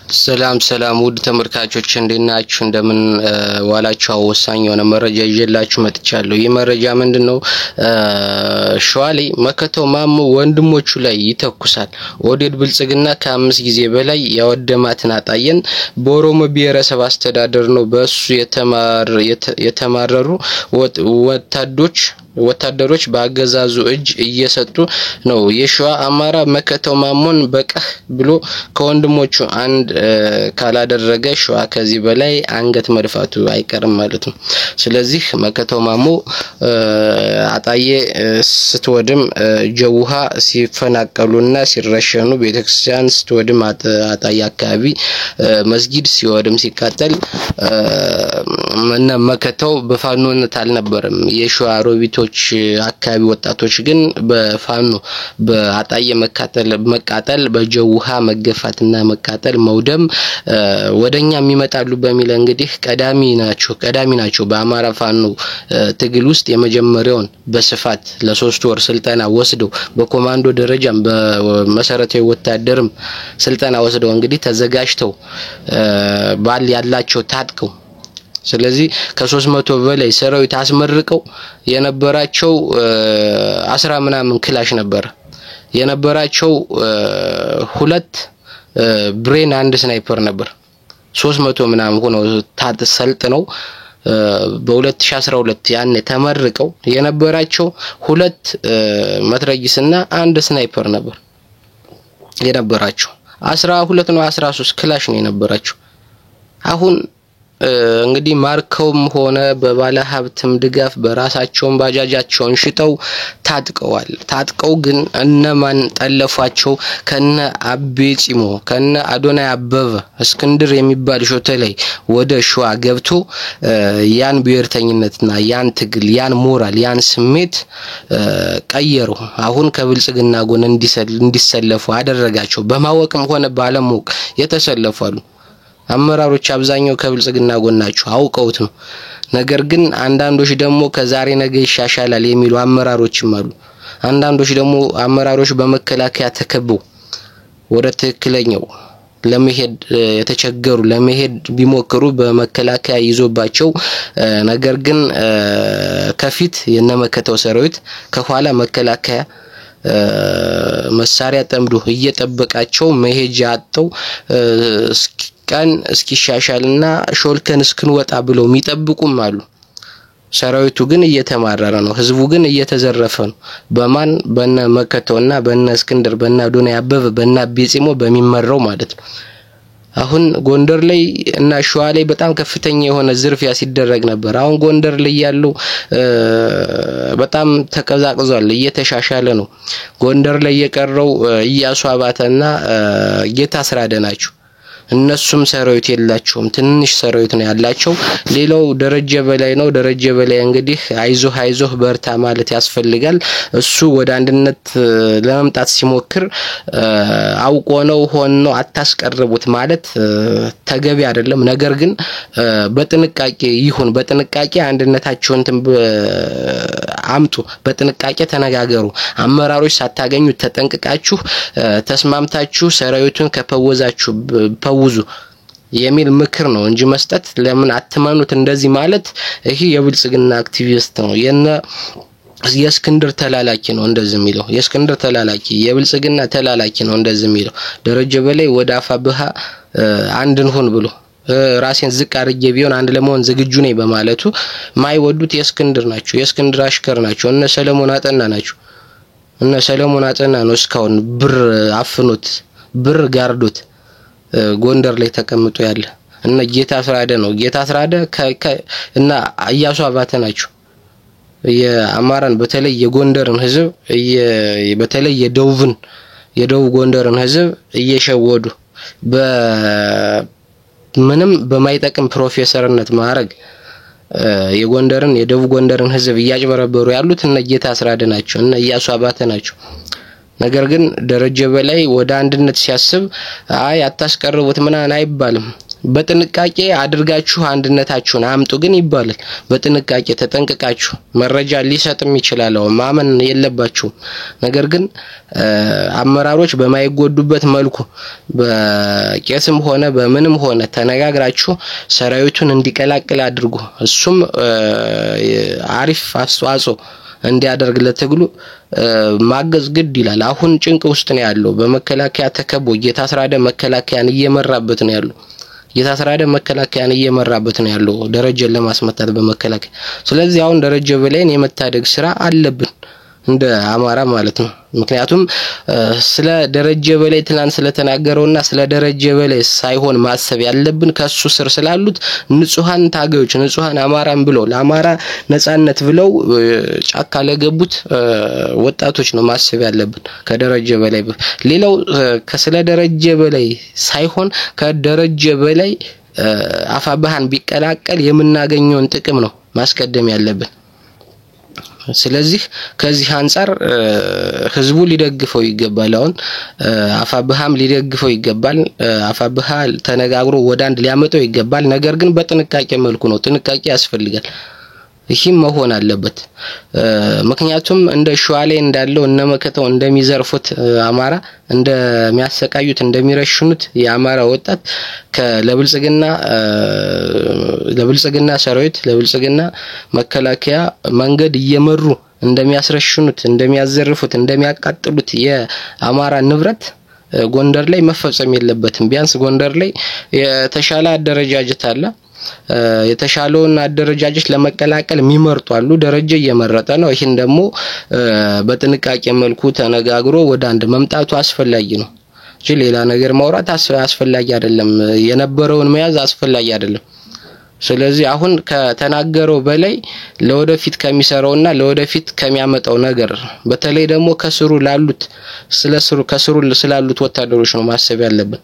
ሰላም ሰላም ውድ ተመልካቾች እንደናችሁ እንደምን ዋላችሁ ወሳኝ የሆነ መረጃ ይዤላችሁ መጥቻለሁ። ይህ መረጃ ምንድነው? ሸዋሌ መከተው ማሞ ወንድሞቹ ላይ ይተኩሳል። ኦዴድ ብልጽግና ከ5 ጊዜ በላይ ያወደማትን አጣየን በኦሮሞ ብሔረሰብ አስተዳደር ነው በሱ የተማረሩ ወታደሮች በአገዛዙ እጅ እየሰጡ ነው። የሸዋ አማራ መከተው ማሞን በቀህ ብሎ ከወንድሞቹ አንድ ካላደረገ ሸዋ ከዚህ በላይ አንገት መድፋቱ አይቀርም ማለት ነው። ስለዚህ መከተው ማሞ አጣዬ ስትወድም ጀውሃ ሲፈናቀሉና ሲረሸኑ ቤተክርስቲያን ስትወድም አጣዬ አካባቢ መስጊድ ሲወድም ሲቃጠል መከተው በፋኖነት አልነበረም። የሸዋ ሮቢቶች አካባቢ ወጣቶች ግን በፋኖ በአጣዬ መቃጠል በጀውሃ መገፋትና መቃጠል መውደም ወደኛ የሚመጣሉ በሚል እንግዲህ ቀዳሚ ናቸው በአማራ ፋኖ ትግል ውስጥ የመጀመሪያውን በስፋት ለ3 ወር ስልጠና ወስደው በኮማንዶ ደረጃም በመሰረታዊ ወታደርም ስልጠና ወስደው እንግዲህ ተዘጋጅተው ባል ያላቸው ታጥቀው ስለዚህ ከ300 በላይ ሰራዊት አስመርቀው የነበራቸው 10 ምናምን ክላሽ ነበር የነበራቸው 2 ብሬን አንድ ስናይፐር ነበር 300 ምናምን ሆኖ ሰልጥነው በ2012 ያኔ ተመርቀው የነበራቸው 2 መትረጊስና አንድ ስናይፐር ነበር የነበራቸው 12 ነው 13 ክላሽ ነው የነበራቸው። አሁን እንግዲህ ማርከውም ሆነ በባለ ሀብትም ድጋፍ በራሳቸውን ባጃጃቸውን ሽጠው ታጥቀው ግን እነማን ጠለፏቸው? ከነ አቤጺሞ ከነ አዶናይ አበበ እስክንድር የሚባል ሾተ ላይ ወደ ሸዋ ገብቶ ያን ብሔርተኝነትና ያን ትግል ያን ሞራል ያን ስሜት ቀየሩ። አሁን ከብልጽግና ጎን እንዲሰለፉ አደረጋቸው። በማወቅም ሆነ ባለማወቅ የተሰለፋሉ አመራሮች አብዛኛው ከብልጽግና ጎን ናቸው አውቀውት ነው። ነገር ግን አንዳንዶች ደግሞ ከዛሬ ነገ ይሻሻላል የሚሉ አመራሮችም አሉ። አንዳንዶች ደግሞ አመራሮች በመከላከያ ተከበው ወደ ትክክለኛው ለመሄድ የተቸገሩ ለመሄድ ቢሞክሩ በመከላከያ ይዞባቸው ነገር ግን ከፊት የነመከተው ሰራዊት ከኋላ መከላከያ መሳሪያ ጠምዶ እየጠበቃቸው መሄጃ አጥተው ቀን እስኪሻሻልና ሾልከን እስክንወጣ ብለው የሚጠብቁም አሉ። ሰራዊቱ ግን እየተማረረ ነው። ህዝቡ ግን እየተዘረፈ ነው። በማን በነ መከተውና በነ እስክንድር በነ አዶናይ አበበ በነ አቤጺሞ በሚመራው ማለት ነው። አሁን ጎንደር ላይ እና ሸዋ ላይ በጣም ከፍተኛ የሆነ ዝርፊያ ሲደረግ ነበር። አሁን ጎንደር ላይ ያለው በጣም ተቀዛቅዟል እየተሻሻለ ነው። ጎንደር ላይ የቀረው ኢያሱ አባተና ጌታ አስራደ ናቸው። እነሱም ሰራዊት የላቸውም ትንሽ ሰራዊት ነው ያላቸው። ሌላው ደረጀ በላይ ነው። ደረጀ በላይ እንግዲህ አይዞህ በርታ ማለት ያስፈልጋል። እሱ ወደ አንድነት ለመምጣት ሲሞክር አውቆ ነው ሆኖ አታስቀርቡት ማለት ተገቢ አይደለም። ነገር ግን በጥንቃቄ ይሁን በጥንቃቄ አንድነታቸውን አምጡ በጥንቃቄ ተነጋገሩ። አመራሮች ሳታገኙ ተጠንቅቃችሁ ተስማምታችሁ ሰራዊቱን ከፈወዛችሁ ፈውዙ የሚል ምክር ነው እንጂ መስጠት ለምን አትመኑት እንደዚህ ማለት ይሄ የብልጽግና አክቲቪስት ነው የእስክንድር ተላላኪ ነው እንደዚህ የሚለው የእስክንድር ተላላኪ የብልጽግና ተላላኪ ነው እንደዚህ የሚለው። ደረጀ በላይ ወደ አፋብሃ አንድን ሆን ብሎ ራሴን ዝቅ አድርጌ ቢሆን አንድ ለመሆን ዝግጁ ነኝ በማለቱ ማይወዱት የእስክንድር ናቸው የእስክንድር አሽከር ናቸው። እነ ሰለሞን አጠና ነው እስካሁን ብር አፍኖት ብር ጋርዶት ጎንደር ላይ ተቀምጦ ያለ እና ጌታ አስራደ ነው። ጌታ አስራደ እና ኢያሱ አባተ ናቸው የአማራን በተለይ የጎንደርን ህዝብ በተለይ የደቡብ ጎንደርን ህዝብ እየሸወዱ ምንም በማይጠቅም ፕሮፌሰርነት ማዕረግ የደቡብ ጎንደርን ህዝብ እያጭበረበሩ ያሉት እነ ጌታ አስራደ ናቸው እና ኢያሱ አባተ ናቸው። ነገር ግን ደረጀ በላይ ወደ አንድነት ሲያስብ አይ አታስቀርቡት ምናን አይባልም። በጥንቃቄ አድርጋችሁ አንድነታችሁን አምጡ ግን ይባላል። በጥንቃቄ ተጠንቅቃችሁ መረጃ ሊሰጥም ይችላል ማመን የለባችሁ። ነገር ግን አመራሮች በማይጎዱበት መልኩ በቄስም ሆነ በምንም ሆነ ተነጋግራችሁ ሰራዊቱን እንዲቀላቅል አድርጉ። እሱም አሪፍ አስተዋጽኦ እንዲያደርግ ለትግሉ ማገዝ ግድ ይላል። አሁን ጭንቅ ውስጥ ነው ያለው። በመከላከያ ተከቦ ጌታስራደ መከላከያን እየመራበት ነው ያለው። ጌታስራደ መከላከያን እየመራበት ነው ያለው ደረጃን ለማስመታት በመከላከያ። ስለዚህ አሁን ደረጃ በላይን የመታደግ ስራ አለብን እንደ አማራ ማለት ነው። ምክንያቱም ስለ ደረጃ በላይ ትላንት ስለተናገረውና ስለ ደረጃ በላይ ሳይሆን ማሰብ ያለብን ከሱ ስር ስላሉት ንጹሃን ታጋዮች ንጹሃን አማራን ብለው ለአማራ ነጻነት ብለው ጫካ ለገቡት ወጣቶች ነው ማሰብ ያለብን ከደረጃ በላይ። ሌላው ከስለ ደረጃ በላይ ሳይሆን ከደረጃ በላይ አፋብሃን ቢቀላቀል የምናገኘውን ጥቅም ነው ማስቀደም ያለብን። ስለዚህ ከዚህ አንፃር ህዝቡ ሊደግፈው ይገባል። አሁን አፋብሃም ሊደግፈው ይገባል። አፋብሃ ተነጋግሮ ወደ አንድ ሊያመጣው ይገባል። ነገር ግን በጥንቃቄ መልኩ ነው። ጥንቃቄ ያስፈልጋል። ይህም መሆን አለበት። ምክንያቱም እንደ ሸዋ ላይ እንዳለው እነመከተው እንደሚዘርፉት አማራ እንደሚያሰቃዩት እንደሚረሽኑት የአማራ ወጣት ለብልጽግና ሰራዊት ለብልጽግና መከላከያ መንገድ እየመሩ እንደሚያስረሽኑት እንደሚያዘርፉት እንደሚያቃጥሉት የአማራ ንብረት ጎንደር ላይ መፈጸም የለበትም። ቢያንስ ጎንደር ላይ የተሻለ አደረጃጀት አለ። የተሻለውን አደረጃጀት ለመቀላቀል የሚመርጡ አሉ። ደረጃ እየመረጠ ነው። ይሄን ደግሞ በጥንቃቄ መልኩ ተነጋግሮ ወደ አንድ መምጣቱ አስፈላጊ ነው እንጂ ሌላ ነገር ማውራት አስፈላጊ አይደለም። የነበረውን መያዝ አስፈላጊ አይደለም። ስለዚህ አሁን ከተናገረው በላይ ለወደፊት ከሚሰራውና ለወደፊት ከሚያመጣው ነገር በተለይ ደግሞ ከስሩ ስላሉት ወታደሮች ነው ማሰብ ያለብን።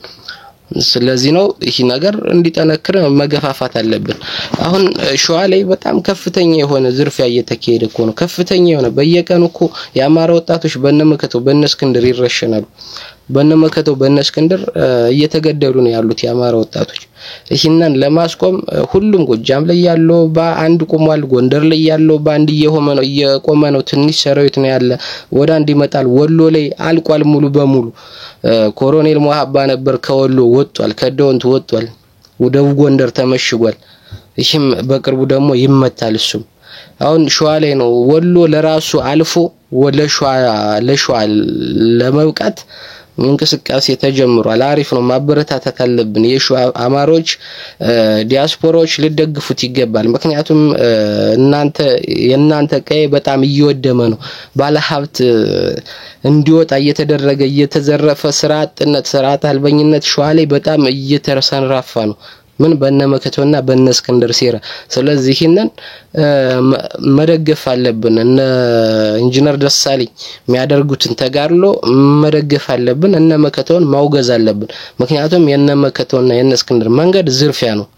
ስለዚህ ነው ይሄ ነገር እንዲጠነክር መገፋፋት አለብን። አሁን ሸዋ ላይ በጣም ከፍተኛ የሆነ ዝርፊያ እየተካሄደ ነው። ከፍተኛ የሆነ በየቀኑ የአማራ ወጣቶች በእነመከተው በእነስክንድር ይረሸናሉ። በእነመከተው በእነስክንድር እየተገደሉ ነው ያሉት የአማራ ወጣቶች። ይህንን ለማስቆም ሁሉም ጎጃም ላይ ያለው በአንድ ቆሟል። ጎንደር ላይ ያለው በአንድ እየቆመ ነው። ትንሽ ሰራዊት ነው ያለ ወደ አንድ ይመጣል። ወሎ ላይ አልቋል ሙሉ በሙሉ። ኮሎኔል ሙሐባ ነበር ከወሎ ወጥቷል። ከደወንት ወጥቷል። ወደ ጎንደር ተመሽጓል። ይህም በቅርቡ ደግሞ ይመታል። እሱም አሁን ሸዋ ላይ ነው። ወሎ ለራሱ አልፎ ለሸዋ ለመብቃት እንቅስቃሴ ተጀምሯል። አሪፍ ነው። ማበረታታት አለብን። የሸዋ አማሮች ዲያስፖራዎች ሊደግፉት ይገባል። ምክንያቱም የናንተ ቀይ በጣም እየወደመ ነው። ባለሀብት እንዲወጣ እየተደረገ እየተዘረፈ ስርዓት አልበኝነት ሸዋ ላይ በጣም እየተሰንራፋ ነው። ምን በእነመከተውና በእነስክንድር ሴራ። ስለዚህ ይሄንን መደገፍ አለብን። ኢንጂነር ደሳለኝ የሚያደርጉትን ተጋድሎ መደገፍ አለብን። እነመከተውን ማውገዝ አለብን። ምክንያቱም የእነመከተውና የእነስክንድር መንገድ ዝርፊያ ነው።